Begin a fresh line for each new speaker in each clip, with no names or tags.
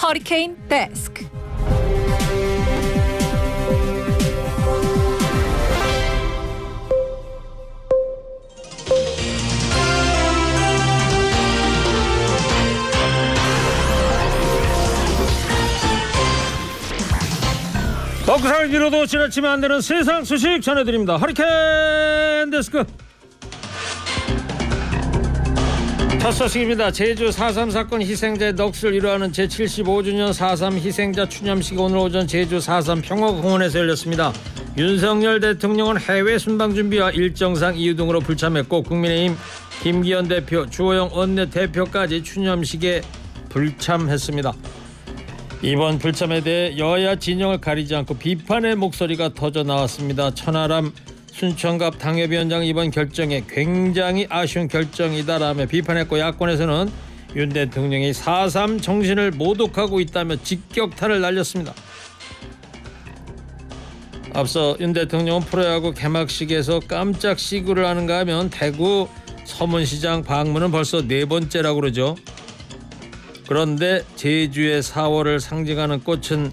허리케인 데스크.
먹고 살기로도 지나치면 안 되는 세상 소식 전해드립니다. 허리케인 데스크. 첫 소식입니다. 제주 4.3 사건 희생자의 넋을 위로하는 제75주년 4.3 희생자 추념식이 오늘 오전 제주 4.3 평화공원에서 열렸습니다. 윤석열 대통령은 해외 순방 준비와 일정상 이유 등으로 불참했고 국민의힘 김기현 대표, 주호영 원내대표까지 추념식에 불참했습니다. 이번 불참에 대해 여야 진영을 가리지 않고 비판의 목소리가 터져 나왔습니다. 천하람 순천갑 당협위원장 이번 결정에 굉장히 아쉬운 결정이다라며 비판했고, 야권에서는 윤 대통령이 4.3 정신을 모독하고 있다며 직격탄을 날렸습니다. 앞서 윤 대통령은 프로야구 개막식에서 깜짝 시구를 하는가 하면 대구 서문시장 방문은 벌써 4번째라고 그러죠. 그런데 제주의 4월을 상징하는 꽃은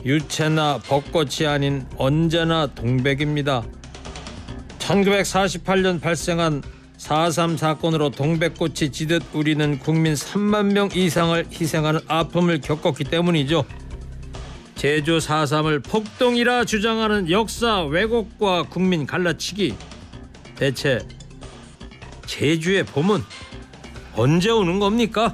유채나 벚꽃이 아닌 언제나 동백입니다. 1948년 발생한 4.3 사건으로 동백꽃이 지듯 우리는 국민 3만 명 이상을 희생하는 아픔을 겪었기 때문이죠. 제주 4.3을 폭동이라 주장하는 역사 왜곡과 국민 갈라치기. 대체 제주의 봄은 언제 오는 겁니까?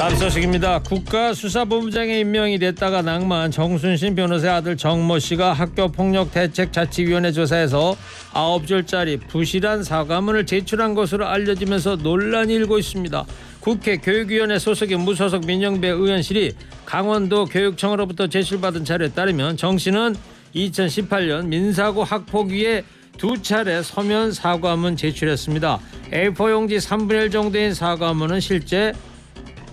다음 소식입니다. 국가수사본부장에 임명이 됐다가 낙마한 정순신 변호사의 아들 정모 씨가 학교폭력대책자치위원회 조사에서 9줄짜리 부실한 사과문을 제출한 것으로 알려지면서 논란이 일고 있습니다. 국회 교육위원회 소속의 무소속 민영배 의원실이 강원도 교육청으로부터 제출받은 자료에 따르면 정 씨는 2018년 민사고 학폭위에 2차례 서면 사과문 제출했습니다. A4 용지 3분의 1 정도인 사과문은 실제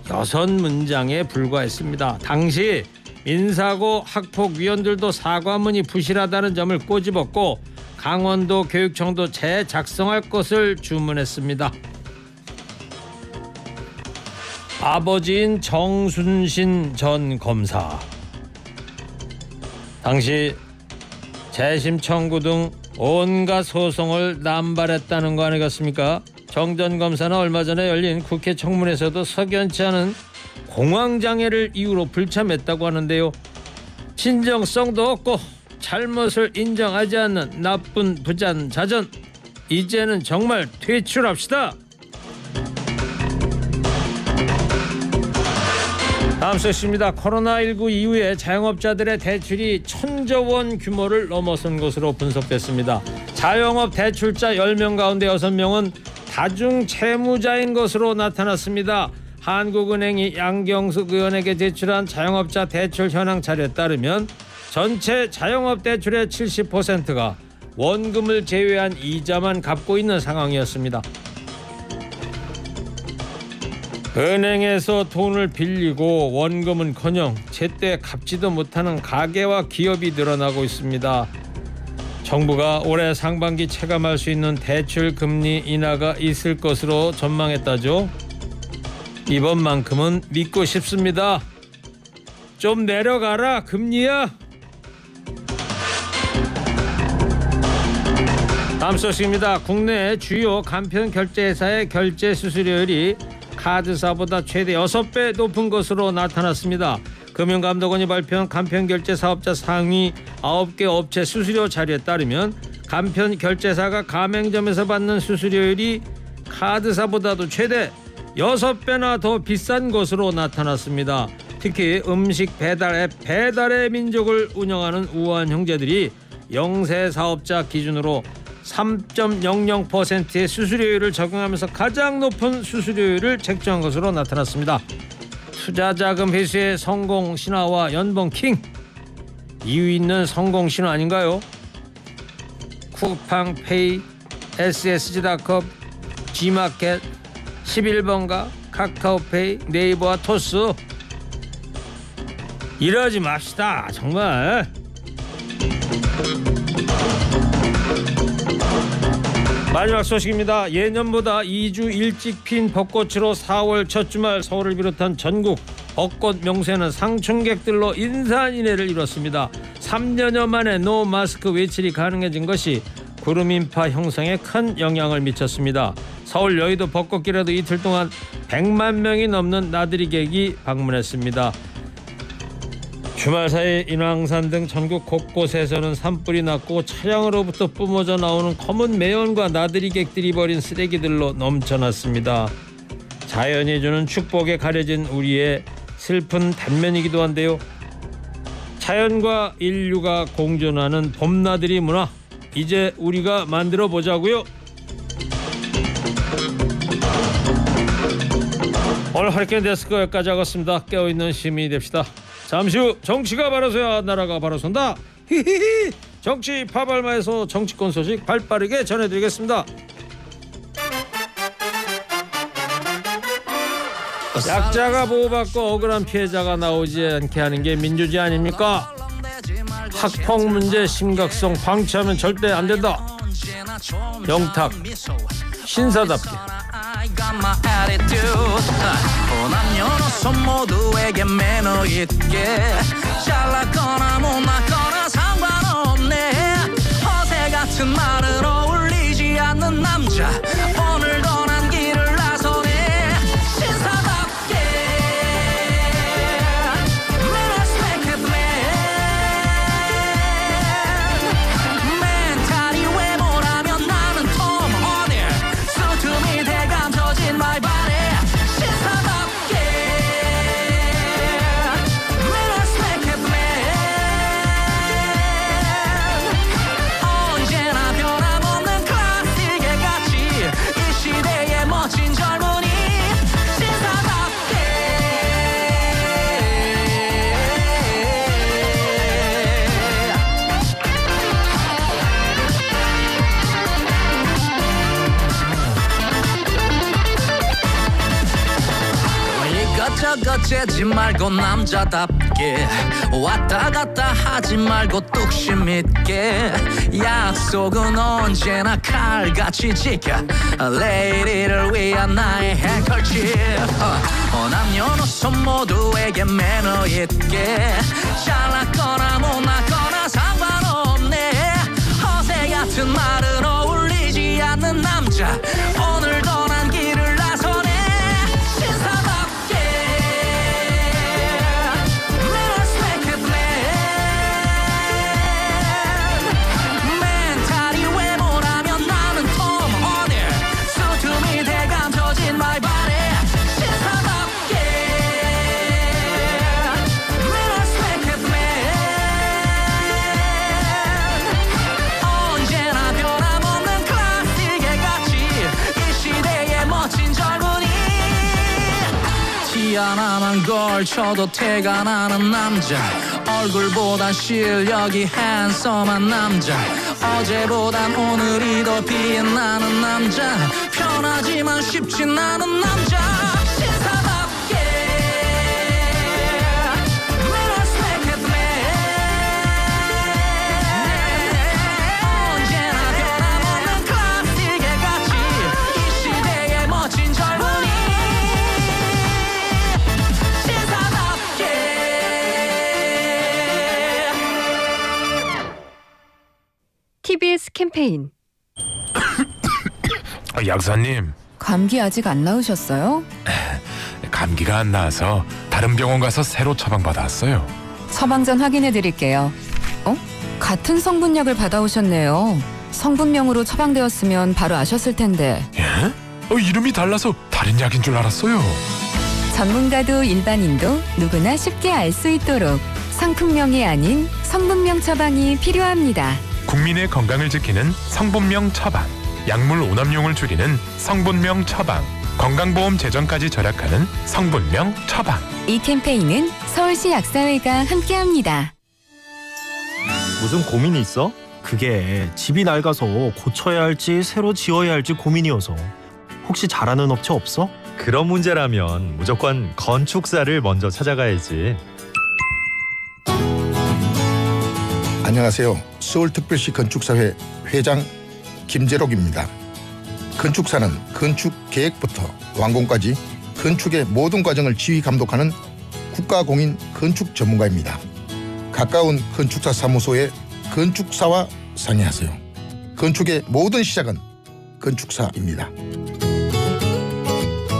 6문장에 불과했습니다. 당시 민사고 학폭위원들도 사과문이 부실하다는 점을 꼬집었고 강원도 교육청도 재작성할 것을 주문했습니다. 아버지인 정순신 전 검사, 당시 재심 청구 등 온갖 소송을 남발했다는 거 아니겠습니까? 정 전 검사는 얼마 전에 열린 국회 청문회에서도 석연치 않은 공황장애를 이유로 불참했다고 하는데요. 진정성도 없고 잘못을 인정하지 않는 나쁜 부잔자전, 이제는 정말 퇴출합시다. 다음 소식입니다. 코로나19 이후에 자영업자들의 대출이 1,000조 원 규모를 넘어선 것으로 분석됐습니다. 자영업 대출자 10명 가운데 6명은 다중채무자인 것으로 나타났습니다. 한국은행이 양경숙 의원에게 제출한 자영업자 대출 현황 자료에 따르면 전체 자영업 대출의 70%가 원금을 제외한 이자만 갚고 있는 상황이었습니다. 은행에서 돈을 빌리고 원금은커녕 제때 갚지도 못하는 가게와 기업이 늘어나고 있습니다. 정부가 올해 상반기 체감할 수 있는 대출 금리 인하가 있을 것으로 전망했다죠. 이번만큼은 믿고 싶습니다. 좀 내려가라 금리야. 다음 소식입니다. 국내 주요 간편 결제회사의 결제 수수료율이 카드사보다 최대 6배 높은 것으로 나타났습니다. 금융감독원이 발표한 간편결제 사업자 상위 9개 업체 수수료 자료에 따르면 간편결제사가 가맹점에서 받는 수수료율이 카드사보다도 최대 6배나 더 비싼 것으로 나타났습니다. 특히 음식 배달 앱 배달의 민족을 운영하는 우한 형제들이 영세 사업자 기준으로 3.00%의 수수료율을 적용하면서 가장 높은 수수료율을 책정한 것으로 나타났습니다. 투자자금 회수의 성공 신화와 연봉 킹, 이유 있는 성공 신화 아닌가요? 쿠팡페이, SSG닷컴, G마켓, 11번가, 카카오페이, 네이버와 토스. 이러지 맙시다 정말. 마지막 소식입니다. 예년보다 2주 일찍 핀 벚꽃으로 4월 첫 주말 서울을 비롯한 전국 벚꽃 명소에는 상춘객들로 인산인해를 이뤘습니다. 3년여 만에 노 마스크 외출이 가능해진 것이 구름 인파 형성에 큰 영향을 미쳤습니다. 서울 여의도 벚꽃길에도 이틀 동안 100만 명이 넘는 나들이객이 방문했습니다. 주말 사이 인왕산 등 전국 곳곳에서는 산불이 났고 차량으로부터 뿜어져 나오는 검은 매연과 나들이객들이 버린 쓰레기들로 넘쳐났습니다. 자연이 주는 축복에 가려진 우리의 슬픈 단면이기도 한데요. 자연과 인류가 공존하는 봄나들이 문화, 이제 우리가 만들어 보자고요. 오늘 허리케인 데스크 여기까지 하겠습니다. 깨어있는 시민이 됩시다. 잠시 후 정치가 바로서야 나라가 바로선다. 히히히. 정치 파발마에서 정치권 소식 발빠르게 전해드리겠습니다. 약자가 보호받고 억울한 피해자가 나오지 않게 하는 게 민주주의 아닙니까? 학폭 문제 심각성 방치하면 절대 안 된다. 영탁 신사답게. 남녀노소 모두에게 매너 있게 잘났거나 못났거나 상관없네. 허세 같은 말은 어울리지 않는 남자. 오늘도 난 길을 나서네. 신사답게 Let's make it man. 멘탈이 외모라면 나는 톰 호닐. 수tum이 대감져진 my body. 저거 재지 말고 남자답게 왔다 갔다 하지 말고 뚝심 있게 약속은 언제나 칼같이 지켜 레이디를 위한 나의 행컬치. 남녀노소 모두에게 매너 있게 잘났거나 못났거나 상관없네. 허세 같은 말은 어울리지 않는 남자. 오늘도 난 길을 나서네. 하나만 걸쳐도 태가 나는 남자. 얼굴보단 실력이 핸섬한 남자. 어제보단 오늘이 더 빛나는 남자. 편하지만 쉽진 않은 남자. 신사답게 Let's make it man. 언제나 변함없는 클래식의 가치. 이 시대의 멋진 젊은이.
TBS 캠페인.
약사님,
감기 아직 안 나으셨어요?
감기가 안 나아서 다른 병원 가서 새로 처방받았어요.
처방 전 확인해 드릴게요. 같은 성분약을 받아오셨네요. 성분명으로 처방되었으면 바로 아셨을 텐데.
예? 이름이 달라서 다른 약인 줄 알았어요.
전문가도 일반인도 누구나 쉽게 알 수 있도록 상품명이 아닌 성분명 처방이 필요합니다.
국민의 건강을 지키는 성분명 처방, 약물 오남용을 줄이는 성분명 처방, 건강보험 재정까지 절약하는 성분명 처방.
이 캠페인은 서울시 약사회가 함께합니다.
무슨 고민이 있어? 그게 집이 낡아서 고쳐야 할지 새로 지어야 할지 고민이어서. 혹시 잘하는 업체 없어?
그런 문제라면 무조건 건축사를 먼저 찾아가야지.
안녕하세요. 서울특별시 건축사회 회장 김재록입니다. 건축사는 건축 계획부터 완공까지 건축의 모든 과정을 지휘 감독하는 국가공인 건축 전문가입니다. 가까운 건축사 사무소의 건축사와 상의하세요. 건축의 모든 시작은 건축사입니다.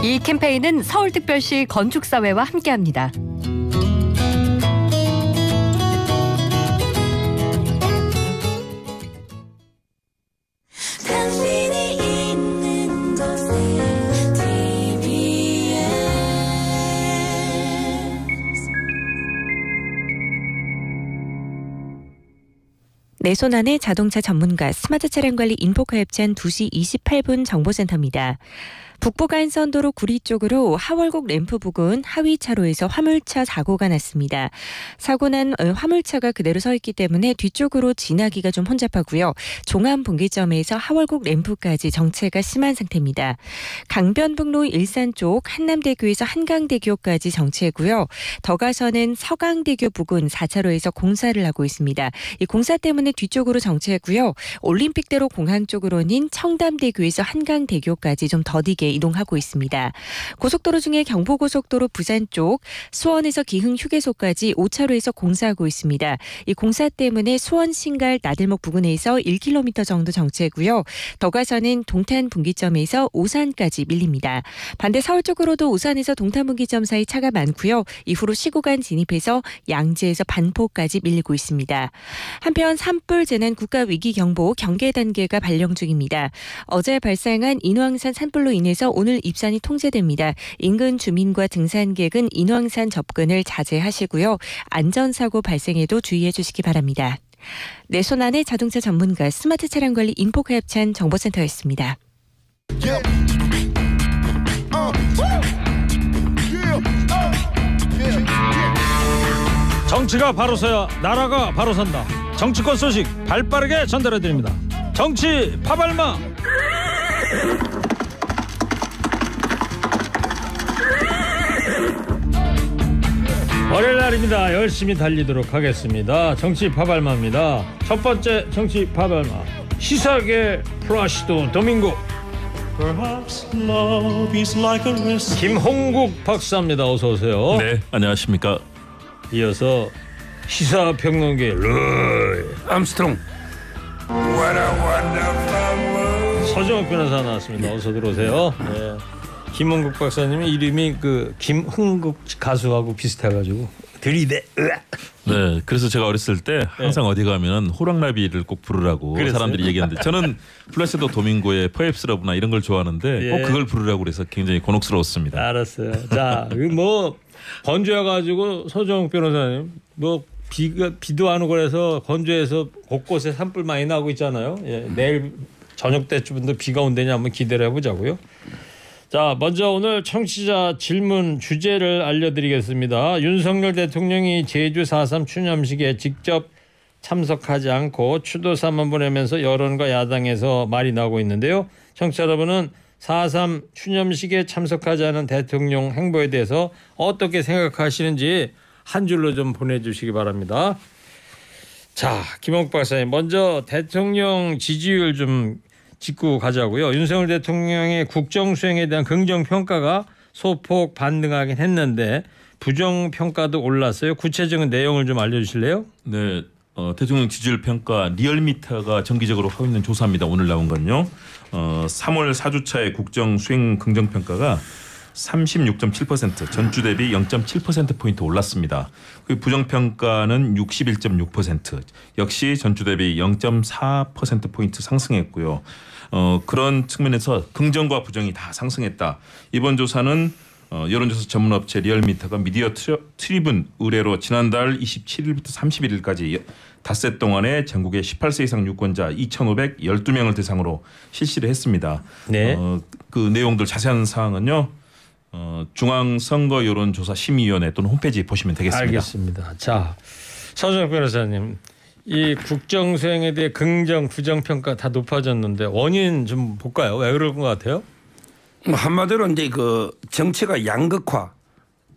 이 캠페인은 서울특별시 건축사회와 함께합니다.
내 손 안의 자동차 전문가 스마트 차량 관리 인포카협찬 2시 28분 정보센터입니다. 북부간선도로 구리 쪽으로 하월곡 램프 부근 하위 차로에서 화물차 사고가 났습니다. 사고 난 화물차가 그대로 서 있기 때문에 뒤쪽으로 지나기가 좀 혼잡하고요. 종암분기점에서 하월곡 램프까지 정체가 심한 상태입니다. 강변북로 일산 쪽 한남대교에서 한강대교까지 정체고요. 더 가서는 서강대교 부근 4차로에서 공사를 하고 있습니다. 이 공사 때문에 뒤쪽으로 정체고요. 올림픽대로 공항 쪽으로는 청담대교에서 한강대교까지 좀 더디게 이동하고 있습니다. 고속도로 중에 경부고속도로 부산 쪽 수원에서 기흥 휴게소까지 5차로에서 공사하고 있습니다. 이 공사 때문에 수원 신갈 나들목 부근에서 1km 정도 정체고요. 더 가서는 동탄 분기점에서 오산까지 밀립니다. 반대 서울 쪽으로도 오산에서 동탄 분기점 사이 차가 많고요. 이후로 시구간 진입해서 양재에서 반포까지 밀리고 있습니다. 한편 산불 재난 국가위기경보 경계 단계가 발령 중입니다. 어제 발생한 인왕산 산불로 인해서 오늘 입산이 통제됩니다. 인근 주민과 등산객은 인왕산 접근을 자제하시고요. 안전사고 발생에도 주의해 주시기 바랍니다. 내 손 안의 자동차 전문가 스마트 차량 관리 인포카협찬 정보센터였습니다.
정치가 바로 서야 나라가 바로 선다. 정치권 소식 발빠르게 전달해드립니다. 정치 파발마. 월요일 날입니다. 열심히 달리도록 하겠습니다. 정치 파발마입니다. 첫 번째 정치 파발마 시사계 플라시도 도밍고 김홍국 박사입니다. 어서 오세요.
네, 안녕하십니까.
이어서 시사평론계 루이
암스트롱
서정욱 변호사 나왔습니다. 어서 들어오세요. 네. 김홍국 박사님의 이름이 그 김흥국 가수하고 비슷해가지고 들이대.
네, 그래서 제가 어렸을 때 항상 어디 가면 호랑나비를 꼭 부르라고 그랬어요? 사람들이 얘기하는데 저는 플라시도 도밍고의 퍼앱스러브나 이런 걸 좋아하는데 꼭 그걸 부르라고 그래서 굉장히 곤혹스러웠습니다.
알았어요. 자, 뭐 건조해가지고 서정욱 변호사님 뭐 비도 안 오고 그래서 건조해서 곳곳에 산불 많이 나고 있잖아요. 예, 내일 저녁 때쯤도 비가 온다냐 한번 기대를 해보자고요. 자, 먼저 오늘 청취자 질문 주제를 알려드리겠습니다. 윤석열 대통령이 제주 4.3 추념식에 직접 참석하지 않고 추도사만 보내면서 여론과 야당에서 말이 나오고 있는데요. 청취자 여러분은 4.3 추념식에 참석하지 않은 대통령 행보에 대해서 어떻게 생각하시는지 한 줄로 좀 보내주시기 바랍니다. 자, 김홍국 박사님 먼저 대통령 지지율 좀 짚고 가자고요. 윤석열 대통령의 국정 수행에 대한 긍정 평가가 소폭 반등하긴 했는데 부정 평가도 올랐어요. 구체적인 내용을 좀 알려주실래요?
네, 대통령 지지율 평가 리얼미터가 정기적으로 하고 있는 조사입니다. 오늘 나온 건요. 3월 4주차의 국정 수행 긍정 평가가 36.7% 전주 대비 0.7%포인트 올랐습니다. 그 부정평가는 61.6% 역시 전주 대비 0.4%포인트 상승했고요. 그런 측면에서 긍정과 부정이 다 상승했다. 이번 조사는 여론조사 전문업체 리얼미터가 미디어 트리븐 의뢰로 지난달 27일부터 31일까지 닷새 동안에 전국의 18세 이상 유권자 2,512명을 대상으로 실시를 했습니다.
네.
그 내용들 자세한 사항은요. 중앙선거여론조사심의위원회 또는 홈페이지 보시면 되겠습니다.
알겠습니다. 자, 서정욱 변호사님, 이 국정 수행에 대해 긍정, 부정 평가 다 높아졌는데 원인 좀 볼까요? 왜 그럴 것 같아요?
한마디로 이제 그 정치가 양극화,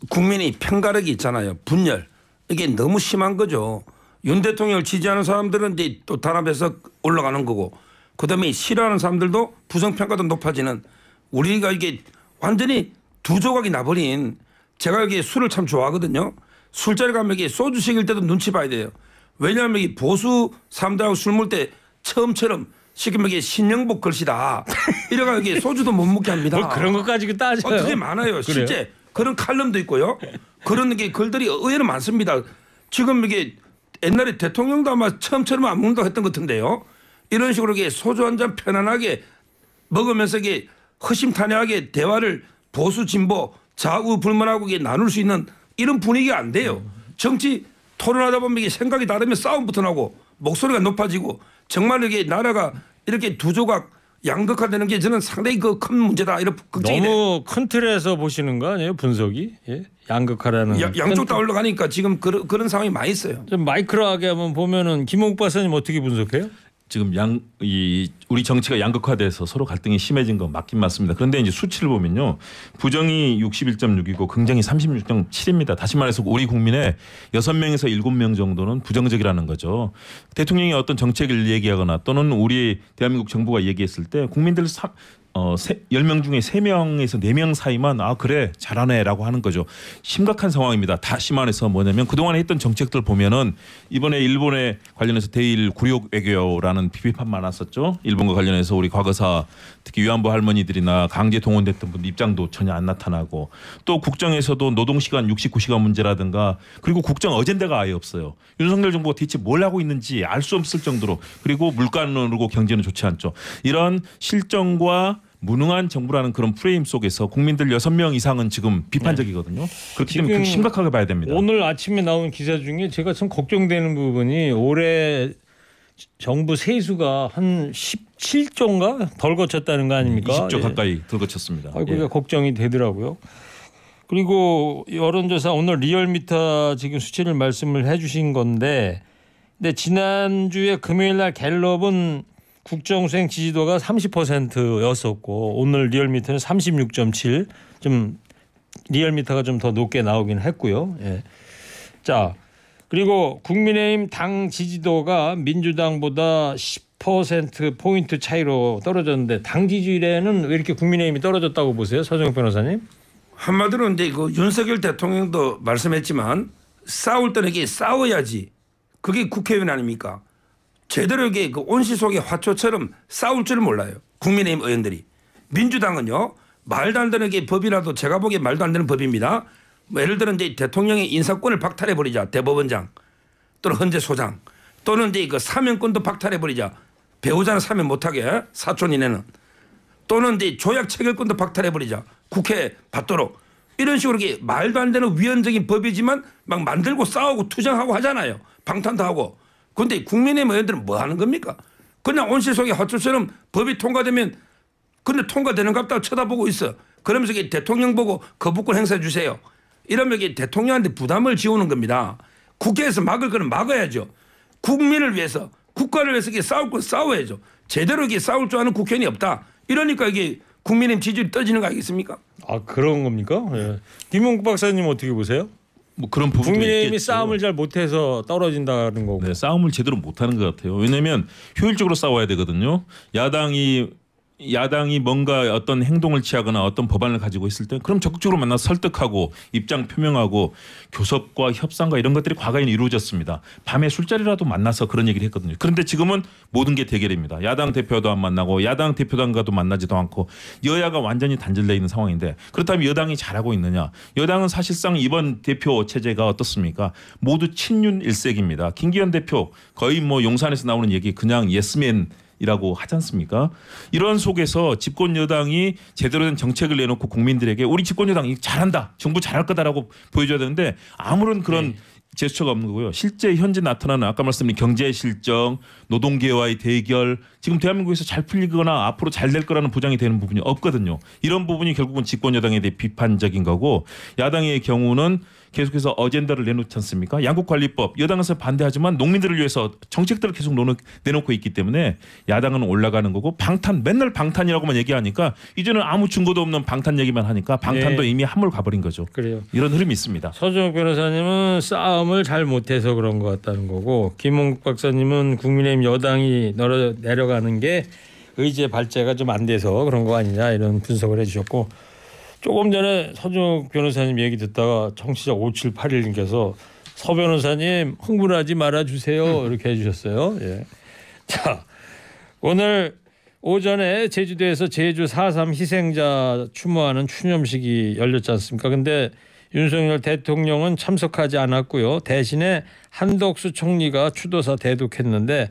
국민의 편가르기 있잖아요. 분열, 이게 너무 심한 거죠. 윤 대통령을 지지하는 사람들은 이제 또 단합해서 올라가는 거고 그다음에 싫어하는 사람들도 부정평가도 높아지는 우리가 이게 완전히 두 조각이 나버린 제가 여기 술을 참 좋아하거든요. 술자리 가면 이게 소주 시킬 때도 눈치 봐야 돼요. 왜냐하면 이 보수 사람들하고 술 먹을 때 처음처럼 시키면 이게 신영복 글씨다. 이래가 이게 소주도 못 먹게 합니다.
뭐 그런 것까지 따져요.
그게 많아요. 실제 그런 칼럼도 있고요. 그런 게 글들이 의외로 많습니다. 지금 이게 옛날에 대통령도 아마 처음처럼 안 먹는다고 했던 것 같은데요. 이런 식으로 이게 소주 한 잔 편안하게 먹으면서 이게 허심탄회하게 대화를 보수 진보 좌우 불문하고 이게 나눌 수 있는 이런 분위기가 안 돼요. 정치 토론하다 보면 이게 생각이 다르면 싸움부터 나고 목소리가 높아지고 정말 이게 나라가 이렇게 두 조각 양극화되는 게 저는 상당히 그 큰 문제다 이런 걱정이
너무 큰 틀에서 보시는 거 아니에요 분석이? 예? 양극화라는
양쪽 다 올라가니까 지금 그런 상황이 많이 있어요.
좀 마이크로하게 한번 보면은 김홍국 박사님 어떻게 분석해요?
지금 우리 정치가 양극화돼서 서로 갈등이 심해진 건 맞긴 맞습니다. 그런데 이제 수치를 보면요. 부정이 61.6이고 긍정이 36.7입니다. 다시 말해서 우리 국민의 6명에서 7명 정도는 부정적이라는 거죠. 대통령이 어떤 정책을 얘기하거나 또는 우리 대한민국 정부가 얘기했을 때 국민들 10명 중에 3명에서 4명 사이만 아 그래 잘하네라고 하는 거죠. 심각한 상황입니다. 다시 말해서 뭐냐면 그동안에 했던 정책들 보면은 이번에 일본에 관련해서 대일 굴욕 외교라는 비판 많았었죠. 일본과 관련해서 우리 과거사 특히 위안부 할머니들이나 강제 동원됐던 분들 입장도 전혀 안 나타나고 또 국정에서도 노동시간 69시간 문제라든가 그리고 국정 어젠다가 아예 없어요. 윤석열 정부가 대체 뭘 하고 있는지 알 수 없을 정도로 그리고 물가는 오르고 경제는 좋지 않죠. 이런 실정과 무능한 정부라는 그런 프레임 속에서 국민들 6명 이상은 지금 비판적이거든요. 그렇기 때문에 심각하게 봐야 됩니다.
오늘 아침에 나온 기사 중에 제가 참 걱정되는 부분이 올해 정부 세수가 한 17조인가 덜 거쳤다는 거 아닙니까?
20조 가까이 덜 거쳤습니다.
그게 걱정이 되더라고요. 그리고 여론조사 오늘 리얼미터 지금 수치를 말씀을 해주신 건데 근데 지난주에 금요일 날 갤럽은 국정수행 지지도가 30%였었고 오늘 리얼미터는 36.7 좀 리얼미터가 좀 더 높게 나오긴 했고요. 예. 자 그리고 국민의힘 당 지지도가 민주당보다 10% 포인트 차이로 떨어졌는데 당 지지율에는 왜 이렇게 국민의힘이 떨어졌다고 보세요, 서정욱 변호사님?
한마디로 이제 그 윤석열 대통령도 말씀했지만 싸울 때는 이게 싸워야지. 그게 국회의원 아닙니까? 제대로 이게 그 온실 속의 화초처럼 싸울 줄 몰라요. 국민의힘 의원들이. 민주당은요. 말도 안 되는 게 법이라도 제가 보기에 말도 안 되는 법입니다. 뭐 예를 들어 이제 대통령의 인사권을 박탈해 버리자. 대법원장 또는 헌재 소장 또는 이제 그 사면권도 박탈해 버리자. 배우자는 사면 못하게 사촌 이내는 또는 이제 조약 체결권도 박탈해 버리자. 국회 받도록 이런 식으로 이게 말도 안 되는 위헌적인 법이지만 막 만들고 싸우고 투쟁하고 하잖아요. 방탄도 하고. 그런데 국민의힘 의원들은 뭐 하는 겁니까? 그냥 온실 속의 화초처럼 법이 통과되면 근데 통과되는 것 같다고 쳐다보고 있어. 그러면서 이게 대통령 보고 거부권 행사해 주세요. 이러면 이게 대통령한테 부담을 지우는 겁니다. 국회에서 막을 거는 막아야죠. 국민을 위해서 국가를 위해서 이게 싸울 건 싸워야죠. 제대로 이게 싸울 줄 아는 국회의원이 없다. 이러니까 이게 국민의힘 지지율이 떨어지는 거 아니겠습니까?
아 그런 겁니까? 예. 김홍국 박사님 어떻게 보세요?
뭐 그런 부분도
국민의힘이
있겠죠.
싸움을 잘 못해서 떨어진다는 거고.
네, 싸움을 제대로 못하는 것 같아요. 왜냐하면 효율적으로 싸워야 되거든요. 야당이 뭔가 어떤 행동을 취하거나 어떤 법안을 가지고 있을 때 그럼 적극적으로 만나서 설득하고 입장 표명하고 교섭과 협상과 이런 것들이 과거에는 이루어졌습니다. 밤에 술자리라도 만나서 그런 얘기를 했거든요. 그런데 지금은 모든 게 대결입니다. 야당 대표도 안 만나고 야당 대표단과도 만나지도 않고 여야가 완전히 단절되어 있는 상황인데 그렇다면 여당이 잘하고 있느냐. 여당은 사실상 이번 대표 체제가 어떻습니까? 모두 친윤 일색입니다. 김기현 대표 거의 뭐 용산에서 나오는 얘기 그냥 예스맨 이라고 하지 않습니까? 이런 속에서 집권 여당이 제대로 된 정책을 내놓고 국민들에게 우리 집권 여당이 잘한다. 정부 잘할 거다라고 보여줘야 되는데 아무런 그런 제스처가 없는 거고요. 실제 현재 나타나는 아까 말씀드린 경제 실정, 노동계와의 대결 지금 대한민국에서 잘 풀리거나 앞으로 잘 될 거라는 보장이 되는 부분이 없거든요. 이런 부분이 결국은 집권 여당에 대해 비판적인 거고 야당의 경우는 계속해서 어젠다를 내놓지 않습니까? 양국관리법 여당에서 반대하지만 농민들을 위해서 정책들을 계속 내놓고 있기 때문에 야당은 올라가는 거고 방탄 맨날 방탄이라고만 얘기하니까 이제는 아무 증거도 없는 방탄 얘기만 하니까 방탄도
네.
이미 한물 가버린 거죠.
그래요.
이런 흐름이 있습니다.
서정욱 변호사님은 싸움을 잘 못해서 그런 것 같다는 거고 김홍국 박사님은 국민의힘 여당이 내려가는 게 의제 발제가 좀 안 돼서 그런 거 아니냐 이런 분석을 해주셨고 조금 전에 서정욱 변호사님 얘기 듣다가 청취자 5781님께서 서 변호사님 흥분하지 말아주세요 이렇게 해주셨어요. 예. 자 오늘 오전에 제주도에서 제주 4.3 희생자 추모하는 추념식이 열렸지 않습니까? 근데 윤석열 대통령은 참석하지 않았고요. 대신에 한덕수 총리가 추도사 대독했는데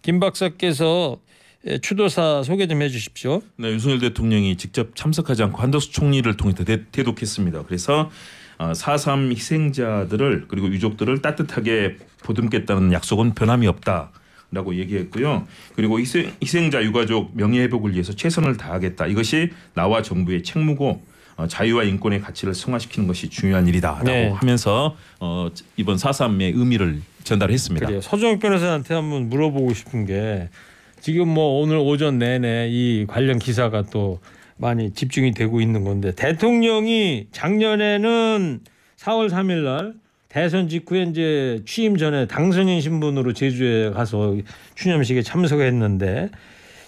김 박사께서 추도사 소개 좀 해주십시오.
네, 윤석열 대통령이 직접 참석하지 않고 한덕수 총리를 통해서 대독했습니다. 그래서 4.3 희생자들을 그리고 유족들을 따뜻하게 보듬겠다는 약속은 변함이 없다라고 얘기했고요. 그리고 희생자 유가족 명예회복을 위해서 최선을 다하겠다. 이것이 나와 정부의 책무고 자유와 인권의 가치를 승화시키는 것이 중요한 일이다라고
네.
하면서 이번 4.3의 의미를 전달했습니다.
그래요. 서정욱 변호사한테 한번 물어보고 싶은 게 지금 뭐 오늘 오전 내내 이 관련 기사가 또 많이 집중이 되고 있는 건데 대통령이 작년에는 4월 3일 날 대선 직후에 이제 취임 전에 당선인 신분으로 제주에 가서 추념식에 참석했는데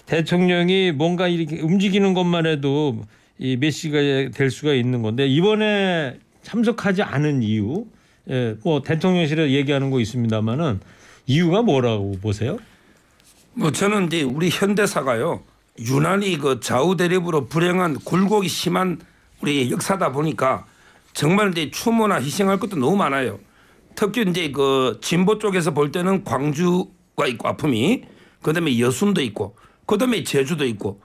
대통령이 뭔가 이렇게 움직이는 것만 해도 이 메시지가 될 수가 있는 건데 이번에 참석하지 않은 이유, 예, 뭐 대통령실에 얘기하는 거 있습니다만은 이유가 뭐라고 보세요?
뭐 저는 이제 우리 현대사가요 유난히 그 좌우 대립으로 불행한 굴곡이 심한 우리 역사다 보니까 정말 이제 추모나 희생할 것도 너무 많아요. 특히 이제 그 진보 쪽에서 볼 때는 광주가 있고 아픔이 그다음에 여순도 있고 그다음에 제주도 있고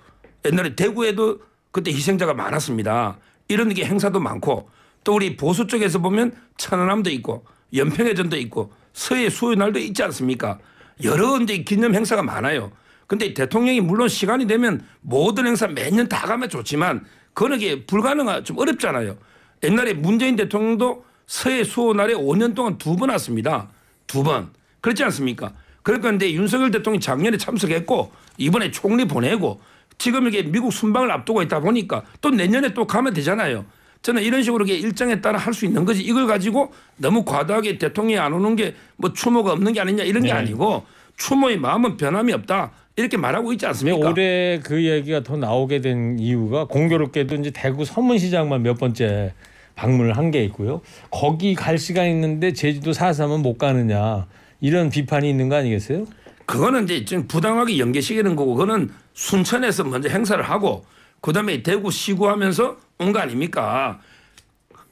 옛날에 대구에도 그때 희생자가 많았습니다. 이런 게 행사도 많고 또 우리 보수 쪽에서 보면 천안함도 있고 연평해전도 있고 서해 수요날도 있지 않습니까? 여러 이제 기념 행사가 많아요. 근데 대통령이 물론 시간이 되면 모든 행사 매년 다 가면 좋지만 그런 게 불가능한 좀 어렵잖아요. 옛날에 문재인 대통령도 서해 수호날에 5년 동안 2번 왔습니다. 2번. 그렇지 않습니까? 그러니까 근데 윤석열 대통령이 작년에 참석했고 이번에 총리 보내고 지금 이게 미국 순방을 앞두고 있다 보니까 또 내년에 또 가면 되잖아요. 저는 이런 식으로 일정에 따라 할 수 있는 거지 이걸 가지고 너무 과도하게 대통령이 안 오는 게 뭐 추모가 없는 게 아니냐 이런 게 아니고 추모의 마음은 변함이 없다 이렇게 말하고 있지 않습니까?
올해 그 얘기가 더 나오게 된 이유가 공교롭게도 이제 대구 서문시장만 몇 번째 방문을 한 게 있고요. 거기 갈 시간 있는데 제주도 4.3은 못 가느냐 이런 비판이 있는 거 아니겠어요?
그거는 이제 좀 부당하게 연계시키는 거고 그거는 순천에서 먼저 행사를 하고 그다음에 대구 시구하면서 온 거 아닙니까?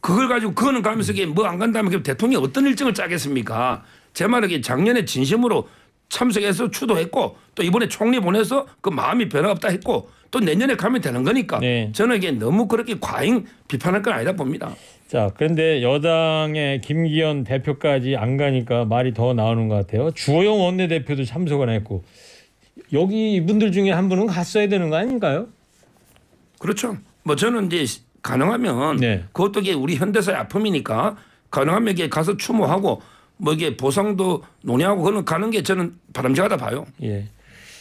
그걸 가지고 그거는 가면서 뭐 안 간다면 대통령이 어떤 일정을 짜겠습니까? 제 말은 작년에 진심으로 참석해서 추도했고 또 이번에 총리 보내서 그 마음이 변화 없다 했고 또 내년에 가면 되는 거니까
네.
저는 이게 너무 그렇게 과잉 비판할 건 아니다 봅니다.
자, 그런데 여당의 김기현 대표까지 안 가니까 말이 더 나오는 것 같아요. 주호영 원내대표도 참석을 했고 여기 이분들 중에 한 분은 갔어야 되는 거 아닌가요?
그렇죠. 뭐 저는 이제 가능하면
네.
그것도 이게 우리 현대사의 아픔이니까 가능하면 이게 가서 추모하고 뭐 이게 보상도 논의하고 그는 가는 게 저는 바람직하다 봐요.
예.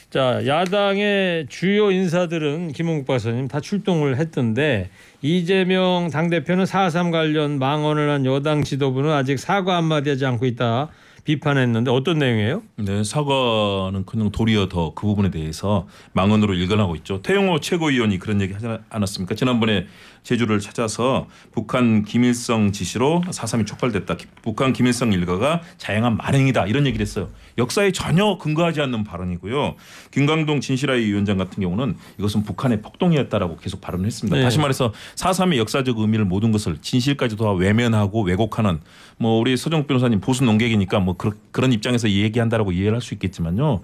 자, 야당의 주요 인사들은 김홍국 박사님 다 출동을 했던데 이재명 당대표는 4.3 관련 망언을 한 여당 지도부는 아직 사과 한마디 하지 않고 있다 비판했는데 어떤 내용이에요?
네, 사과는 그냥 도리어 더 그 부분에 대해서 망언으로 일관하고 있죠. 태영호 최고위원이 그런 얘기 하지 않았습니까? 지난번에 제주를 찾아서 북한 김일성 지시로 4.3이 촉발됐다. 북한 김일성 일가가 자행한 만행이다. 이런 얘기를 했어요. 역사에 전혀 근거하지 않는 발언이고요. 김광동 진실화위 위원장 같은 경우는 이것은 북한의 폭동이었다라고 계속 발언을 했습니다.
네.
다시 말해서 4.3의 역사적 의미를 모든 것을 진실까지도 다 외면하고 왜곡하는 뭐 우리 서정욱 변호사님 보수 농객이니까 뭐 그런 입장에서 얘기한다라고 이해를 할 수 있겠지만요.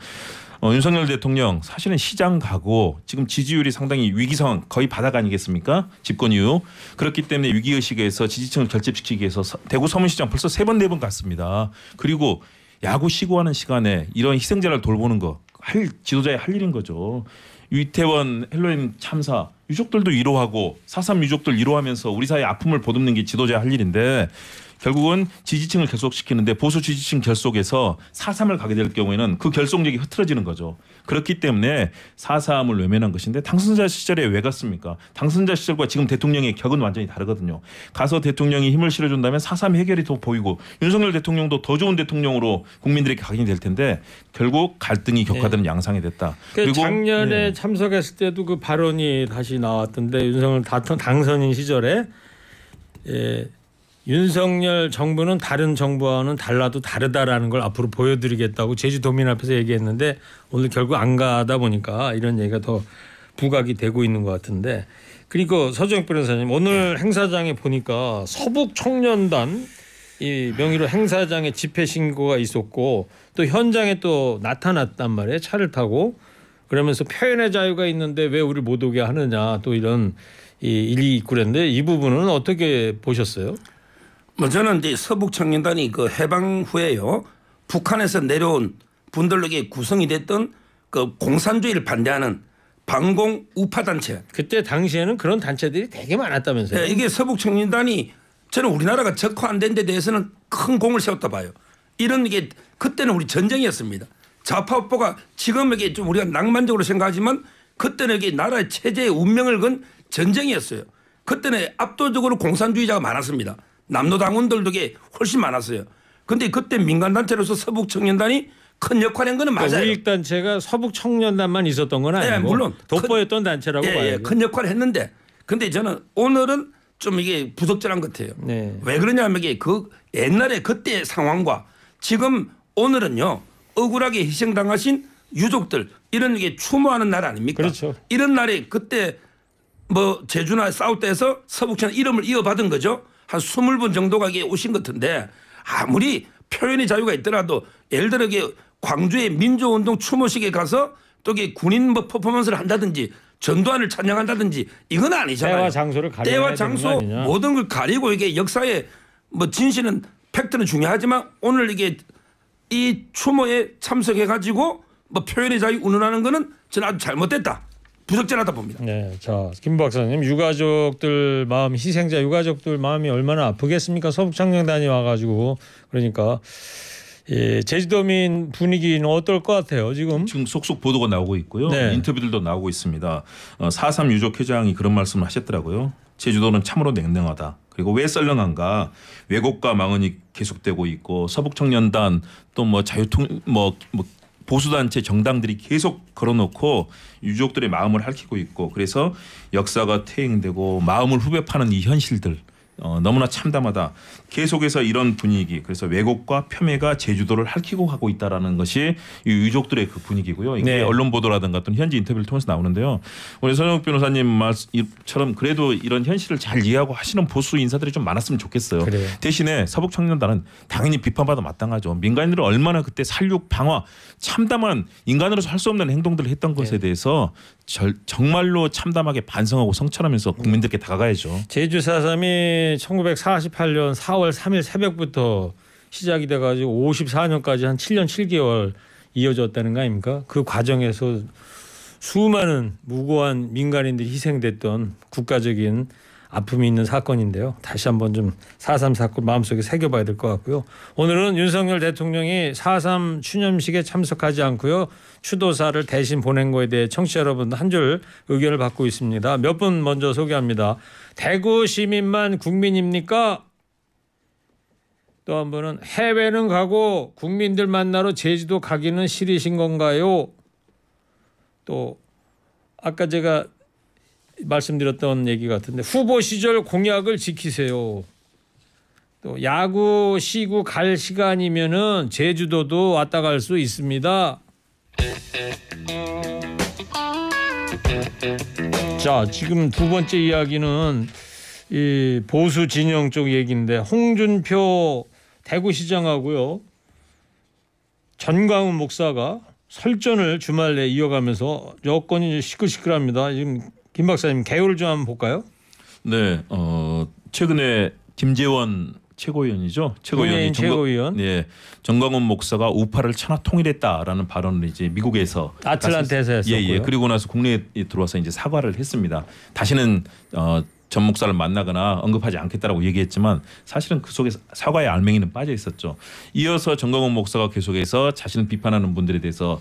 윤석열 대통령 사실은 시장 가고 지금 지지율이 상당히 위기 상황 거의 바닥 아니겠습니까? 집권 이후. 그렇기 때문에 위기의식에서 지지층을 결집시키기 위해서 대구 서문시장 벌써 3번 4번 갔습니다. 그리고 야구 시구하는 시간에 이런 희생자를 돌보는 거 지도자의 할 일인 거죠. 이태원 헬로윈 참사 유족들도 위로하고 4.3 유족들 위로하면서 우리 사회의 아픔을 보듬는 게 지도자의 할 일인데 결국은 지지층을 결속시키는데 보수 지지층 결속에서 4.3을 가게 될 경우에는 그 결속력이 흐트러지는 거죠. 그렇기 때문에 4.3을 외면한 것인데 당선자 시절에 왜 갔습니까? 당선자 시절과 지금 대통령의 격은 완전히 다르거든요. 가서 대통령이 힘을 실어준다면 4.3 해결이 더 보이고 윤석열 대통령도 더 좋은 대통령으로 국민들에게 각인이 될 텐데 결국 갈등이 격화되는 양상이 됐다.
그리고 작년에 참석했을 때도 그 발언이 다시 나왔던데 윤석열 당선인 시절에 윤석열 정부는 다른 정부와는 달라도 다르다라는 걸 앞으로 보여드리겠다고 제주도민 앞에서 얘기했는데 오늘 결국 안 가다 보니까 이런 얘기가 더 부각이 되고 있는 것 같은데 그리고 서정익 변호사님 오늘 행사장에 보니까 서북청년단 이 명의로 행사장에 집회 신고가 있었고 또 현장에 또 나타났단 말이에요. 차를 타고 그러면서 표현의 자유가 있는데 왜 우리 못 오게 하느냐 또 이런 일이 있고 그랬는데 이 부분은 어떻게 보셨어요?
뭐 저는 이제 서북청년단이 그 해방 후에요 북한에서 내려온 분들에게 구성이 됐던 그 공산주의를 반대하는 반공 우파 단체.
그때 당시에는 그런 단체들이 되게 많았다면서요?
네, 이게 서북청년단이 저는 우리나라가 적화한 데 대해서는 큰 공을 세웠다 봐요. 이런 게 그때는 우리 전쟁이었습니다. 좌파 우파가 지금 이게 좀 우리가 낭만적으로 생각하지만 그때는 이게 나라의 체제의 운명을 건 전쟁이었어요. 그때는 압도적으로 공산주의자가 많았습니다. 남노 당원들도 훨씬 많았어요. 그런데 그때 민간단체로서 서북청년단이 큰 역할을 한 거는 맞아요.
우익단체가 서북청년단만 있었던 건 아니고
네, 물론
돋보였던 단체라고 봐요.
예, 큰 역할을 했는데 근데 저는 오늘은 좀 이게 부적절한 것 같아요.
네.
왜 그러냐면 이게 그 옛날에 그때 상황과 지금 오늘은요 억울하게 희생당하신 유족들 이런 게 추모하는 날 아닙니까?
그렇죠.
이런 날에 그때 뭐 제주나 싸울 때에서 서북청 이름을 이어받은 거죠. 한 20분 정도가 이게 오신 것 같은데 아무리 표현의 자유가 있더라도 예를 들어 이게 광주의 민주운동 추모식에 가서 또 이게 군인 뭐 퍼포먼스를 한다든지 전두환을 찬양한다든지 이건 아니잖아요.
때와 장소를 가려야
때와 장소 모든 걸 가리고 이게 역사의 뭐 진실은 팩트는 중요하지만 오늘 이게 이 추모에 참석해 가지고 뭐 표현의 자유 운운하는 거는 저는 아주 잘못됐다. 부적절하다 봅니다.
네, 자 김 박사님 유가족들 마음 희생자 유가족들 마음이 얼마나 아프겠습니까? 서북청년단이 와가지고 그러니까 제주도민 분위기는 어떨 것 같아요 지금?
지금 속속 보도가 나오고 있고요.
네.
인터뷰들도 나오고 있습니다. 4.3 유족회장이 그런 말씀을 하셨더라고요. 제주도는 참으로 냉랭하다. 그리고 왜 썰렁한가? 왜곡과 망언이 계속되고 있고 서북청년단 또 뭐 자유통 뭐 보수단체 정당들이 계속 걸어놓고 유족들의 마음을 핥히고 있고 그래서 역사가 퇴행되고 마음을 후벼 파는 이 현실들 너무나 참담하다. 계속해서 이런 분위기 그래서 왜곡과 폄훼가 제주도를 핥히고 가고 있다라는 것이 이 유족들의 그 분위기고요. 이게
네.
언론 보도라든가 또는 현지 인터뷰를 통해서 나오는데요. 우리 서정욱 변호사님 말씀처럼 그래도 이런 현실을 잘 이해하고 하시는 보수 인사들이 좀 많았으면 좋겠어요.
그래요.
대신에 서북청년단은 당연히 비판받아 마땅하죠. 민간인들은 얼마나 그때 살육, 방화 참담한 인간으로서 할 수 없는 행동들을 했던 것에 대해서 정말로 참담하게 반성하고 성찰하면서 국민들께 다가가야죠.
제주 4.3이 1948년 4월 3일 새벽부터 시작이 돼가지고 54년까지 한 7년 7개월 이어졌다는 거 아닙니까? 그 과정에서 수많은 무고한 민간인들이 희생됐던 국가적인 아픔이 있는 사건인데요. 다시 한번 좀 4.3 사건 마음속에 새겨봐야 될 것 같고요. 오늘은 윤석열 대통령이 4.3 추념식에 참석하지 않고요. 추도사를 대신 보낸 거에 대해 청취자 여러분 한 줄 의견을 받고 있습니다. 몇 분 먼저 소개합니다. 대구 시민만 국민입니까? 또 한 분은 해외는 가고 국민들 만나러 제주도 가기는 싫으신 건가요? 또 아까 제가 말씀드렸던 얘기 같은데 후보 시절 공약을 지키세요. 또 야구 시구 갈 시간이면은 제주도도 왔다 갈 수 있습니다. 자, 지금 두 번째 이야기는 이 보수 진영 쪽 얘기인데 홍준표 대구시장하고요 전광훈 목사가 설전을 주말 내 이어가면서 여건이 시끌시끌합니다. 지금 김 박사님 개요를 좀 한번 볼까요?
네, 최근에 김재원 최고위원이죠.
최고위원.
네, 정광훈 목사가 우파를 천하 통일했다라는 발언을 이제 미국에서
아틀란타에서 했었고요.
예. 그리고 나서 국내에 들어와서 이제 사과를 했습니다. 다시는 전 목사를 만나거나 언급하지 않겠다라고 얘기했지만 사실은 그 속에 사과의 알맹이는 빠져 있었죠. 이어서 정광훈 목사가 계속해서 자신을 비판하는 분들에 대해서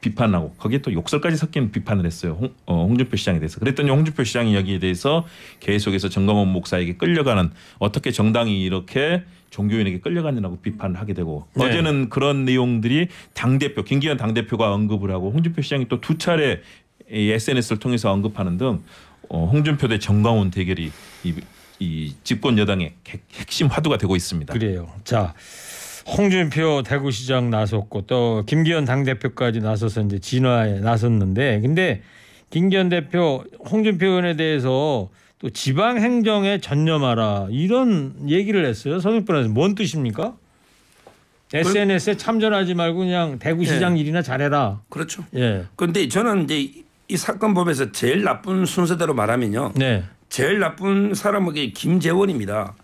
비판하고 거기에 또 욕설까지 섞인 비판을 했어요. 홍준표 시장에 대해서. 그랬더니 홍준표 시장이 여기에 대해서 계속해서 정광훈 목사에게 끌려가는 어떻게 정당이 이렇게 종교인에게 끌려가느냐고 비판을 하게 되고
네.
어제는 그런 내용들이 당대표 김기현 당대표가 언급을 하고 홍준표 시장이 또 두 차례 SNS를 통해서 언급하는 등 홍준표 대 정광훈 대결이 이 집권 여당의 핵심 화두가 되고 있습니다.
그래요. 자, 홍준표 대구시장 나섰고 또 김기현 당대표까지 나서서 이제 진화에 나섰는데 근데 김기현 대표 홍준표 의원에 대해서 또 지방 행정에 전념하라 이런 얘기를 했어요. 서울권에서 뭔 뜻입니까? SNS에 참전하지 말고 그냥 대구시장 일이나 잘해라.
그렇죠.
예.
그런데 저는 이제 이 사건 보면서 제일 나쁜 순서대로 말하면요.
네.
제일 나쁜 사람은 김재원입니다.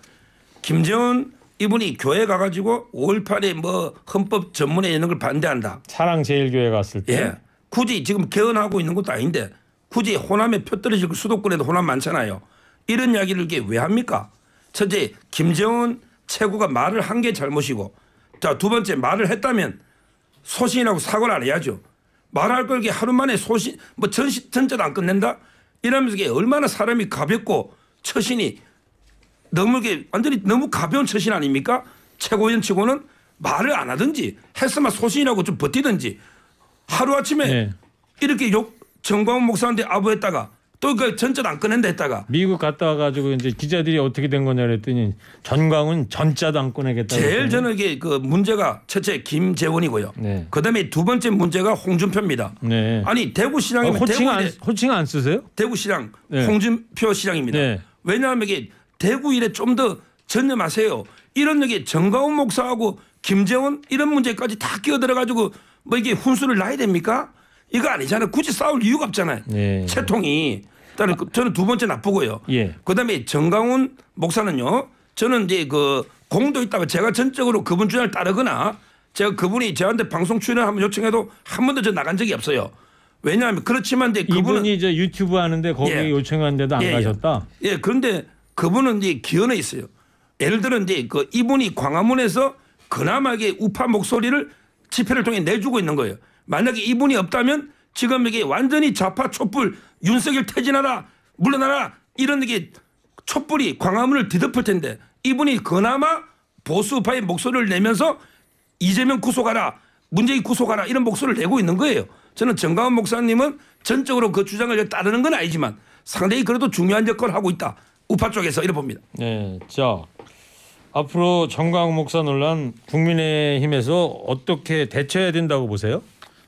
김재원 이분이 교회 가가지고 5.18에 뭐 헌법 전문에 이런 걸 반대한다.
사랑제일교회 갔을 때.
예. 굳이 지금 개헌하고 있는 것도 아닌데 굳이 호남에 표 떨어지고 수도권에도 호남 많잖아요. 이런 이야기를 이게 왜 합니까? 첫째 김재원 최고가 말을 한 게 잘못이고 자, 두 번째 말을 했다면 소신이라고 사과를 안 해야죠. 말할 걸 하루 만에 소신 뭐 전자도 안 끝낸다 이러면서 이게 얼마나 사람이 가볍고 처신이 너무 완전히 너무 가벼운 처신 아닙니까? 최고위원 치고는 말을 안 하든지 했으면 소신이라고 좀 버티든지 하루아침에
네.
이렇게 정광훈 목사한테 아부했다가 또 그 전자도 안 꺼낸다 했다가
미국 갔다 와가지고 이제 기자들이 어떻게 된 거냐 그랬더니 전광훈 전자도 안 꺼내겠다.
제일 저는 이게 그 문제가 첫째 김재원이고요.
네.
그다음에 두 번째 문제가 홍준표입니다.
네.
아니 대구시장이면
호칭 안 쓰세요?
대구시장
네.
홍준표 시장입니다.
네.
왜냐하면 이게 대구 일에 좀 더 전념하세요. 이런 얘기 정광훈 목사하고 김재원 이런 문제까지 다 끼어들어가지고 뭐 이게 훈수를 놔야 됩니까? 이거 아니잖아요. 굳이 싸울 이유가 없잖아요.
네.
채통이. 저는 두 번째 나쁘고요.
예.
그다음에 정광훈 목사는요. 저는 이제 그 공도 있다고 제가 전적으로 그분 주장을 따르거나 제가 그분이 저한테 방송 출연 한번 요청해도 한 번도 저 나간 적이 없어요. 왜냐하면 그렇지만 이제 그분은
이분이 이제 유튜브 하는데 거기 요청했는데도 안 가셨다.
예. 그런데 그분은 이제 기원에 있어요. 예를 들어 이제 그 이분이 광화문에서 그나마 이게 우파 목소리를 집회를 통해 내주고 있는 거예요. 만약에 이분이 없다면 지금 이게 완전히 좌파 촛불 윤석열 퇴진하라 물러나라 이런 이게 촛불이 광화문을 뒤덮을 텐데 이분이 그나마 보수파의 목소리를 내면서 이재명 구속하라 문재인 구속하라 이런 목소리를 내고 있는 거예요. 저는 정광훈 목사님은 전적으로 그 주장을 따르는 건 아니지만 상당히 그래도 중요한 역할을 하고 있다. 우파 쪽에서 이래 봅니다.
네, 자 앞으로 정광훈 목사 논란 국민의힘에서 어떻게 대처해야 된다고 보세요?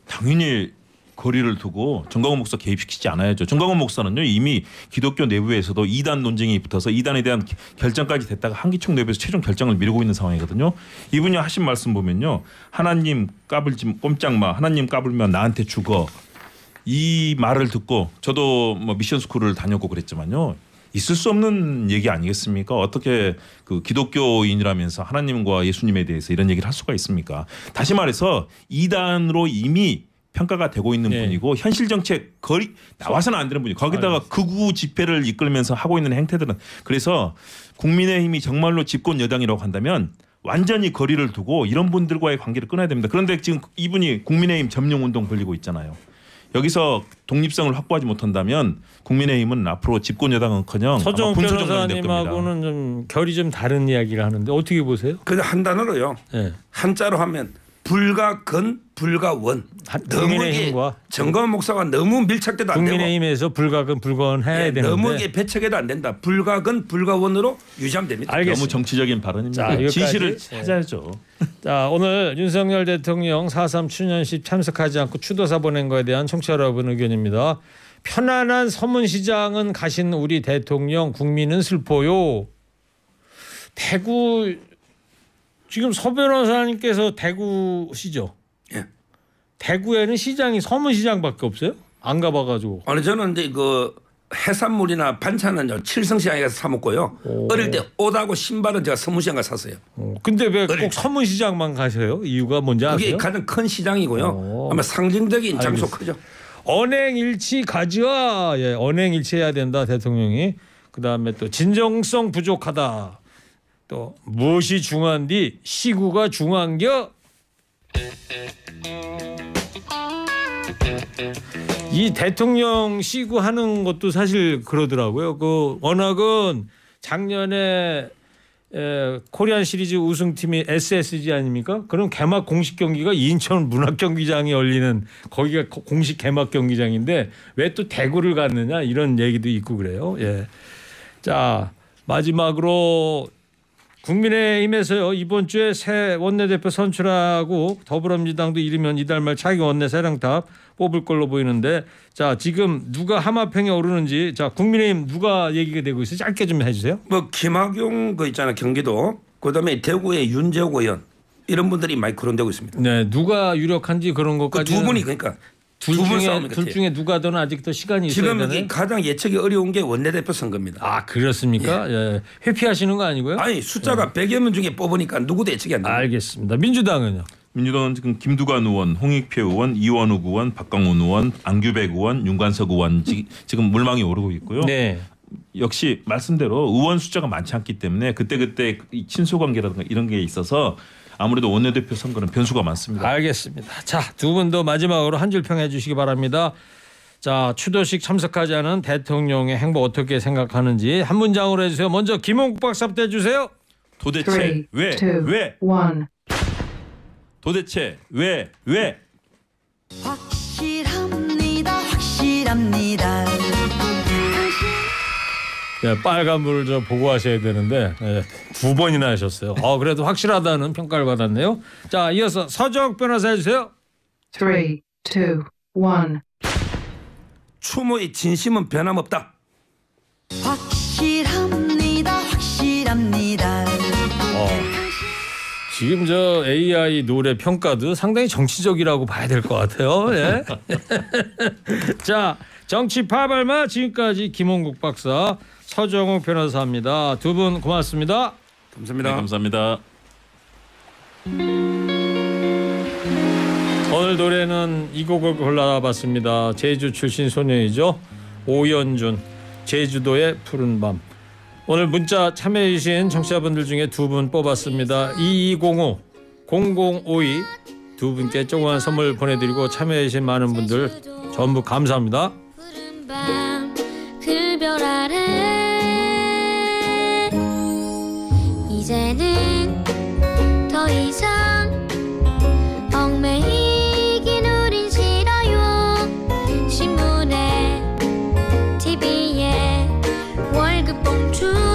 당연히 거리를 두고 정광훈 목사 개입시키지 않아야죠. 정광훈 목사는요 이미 기독교 내부에서도 이단 논쟁이 붙어서 이단에 대한 결정까지 됐다가 한기총 내부에서 최종 결정을 미루고 있는 상황이거든요. 이분이 하신 말씀 보면요. 하나님 까불지 꼼짝 마. 하나님 까불면 나한테 죽어. 이 말을 듣고 저도 뭐 미션 스쿨을 다녔고 그랬지만요. 있을 수 없는 얘기 아니겠습니까? 어떻게 그 기독교인이라면서 하나님과 예수님에 대해서 이런 얘기를 할 수가 있습니까? 다시 말해서 이단으로 이미 평가가 되고 있는 분이고 현실 정책 거리 나와서는 안 되는 분이 거기다가 극우 집회를 이끌면서 하고 있는 행태들은 그래서 국민의힘이 정말로 집권 여당이라고 한다면 완전히 거리를 두고 이런 분들과의 관계를 끊어야 됩니다. 그런데 지금 이분이 국민의힘 점령운동 벌리고 있잖아요. 여기서 독립성을 확보하지 못한다면 국민의힘은 앞으로 집권 여당은커녕
서정욱 변호사님하고는 좀 결이 좀 다른 이야기를 하는데 어떻게 보세요?
그냥 한 단어로요.
네.
한자로 하면 불가근 불가원.
국민의힘과
정광훈 목사가 너무 밀착돼도 안 되고
국민의힘에서 불가근 불가원 해야 되는데
너무 배척해도 안 된다. 불가근 불가원으로 유지하면 됩니다.
알겠습니다.
너무 정치적인 발언입니다.
자,
진실을 찾아야죠.
자, 오늘 윤석열 대통령 4.3 추념식 참석하지 않고 추도사 보낸 거에 대한 청취자 여러분 의견입니다. 편안한 서문시장은 가신 우리 대통령 국민은 슬퍼요. 대구 지금 서 변호사님께서 대구시죠?
예.
대구에는 시장이 서문시장밖에 없어요? 안 가봐가지고.
아니 저는 이제 그 해산물이나 반찬은요 칠성시장에 가서 사 먹고요. 어릴 때 옷하고 신발은 제가 서문시장 가서 샀어요.
근데 왜 꼭 서문시장만 가세요? 이유가 뭔지 아세요?
그게 가장 큰 시장이고요. 아마 상징적인 장소 크죠.
언행일치 가져와. 예, 언행일치해야 된다 대통령이. 그다음에 또 진정성 부족하다. 또 무엇이 중요한디 시구가 중요한겨? 이 대통령 시구하는 것도 사실 그러더라고요. 그 워낙은 작년에 코리안 시리즈 우승팀이 SSG 아닙니까? 그럼 개막 공식 경기가 인천 문학경기장에 열리는 거기가 공식 개막 경기장인데 왜 또 대구를 갔느냐 이런 얘기도 있고 그래요. 예. 자, 마지막으로 국민의힘에서요 이번 주에 새 원내대표 선출하고 더불어민주당도 이르면 이달 말 차기 원내 세랑탑 뽑을 걸로 보이는데 자 지금 누가 하마평에 오르는지 자 국민의힘 누가 얘기가 되고 있어요? 짧게 좀 해주세요.
뭐 김학용 그 있잖아 경기도 그다음에 대구의 윤재욱 의원 이런 분들이 많이 거론되고 있습니다.
네 누가 유력한지 그런 것까지
그 두 분이 그러니까
둘 중에 누가든 아직도 시간이 있어야
지금
되나요?
가장 예측이 어려운 게 원내대표 선거입니다.
아 그렇습니까? 예. 회피하시는 거 아니고요?
아니 숫자가 100여 명 중에 뽑으니까 누구도 예측이 안 됩니다.
알겠습니다. 민주당은요?
민주당은 지금 김두관 의원, 홍익표 의원, 이원욱 의원, 박강훈 의원, 안규백 의원, 윤관석 의원 지금 물망이 오르고 있고요.
네.
역시 말씀대로 의원 숫자가 많지 않기 때문에 그때 친소 관계라든가 이런 게 있어서 아무래도 원내대표 선거는 변수가 많습니다.
알겠습니다. 자, 두 분 더 마지막으로 한 줄 평해 주시기 바랍니다. 자, 추도식 참석하지 않은 대통령의 행보 어떻게 생각하는지 한 문장으로 해주세요. 먼저 김홍국 박사부터 해주세요.
도대체 왜? 도대체 왜?
확실합니다.
네, 빨간불 저 보고 하셔야 되는데 네, 2번이나 하셨어요. 그래도 확실하다는 평가를 받았네요. 자, 이어서 서정욱 변호사 해주세요.
3, 2, 1.
추모의 진심은 변함없다.
확실합니다.
지금 저 AI 노래 평가도 상당히 정치적이라고 봐야 될 것 같아요. 예. 자, 정치 파발마 지금까지 김홍국 박사, 서정욱 변호사입니다. 두 분 고맙습니다.
감사합니다.
네, 감사합니다.
오늘 노래는 이 곡을 골라봤습니다. 제주 출신 소녀이죠. 오연준, 제주도의 푸른 밤. 오늘 문자 참여해 주신 청취자분들 중에 두 분 뽑았습니다. 2205, 0052 두 분께 조그만 선물 보내드리고 참여해 주신 많은 분들 전부 감사합니다.
그 별 아래 이제는 더 이상 얽매이긴 우린 싫어요. 신문에 TV에 월급 봉투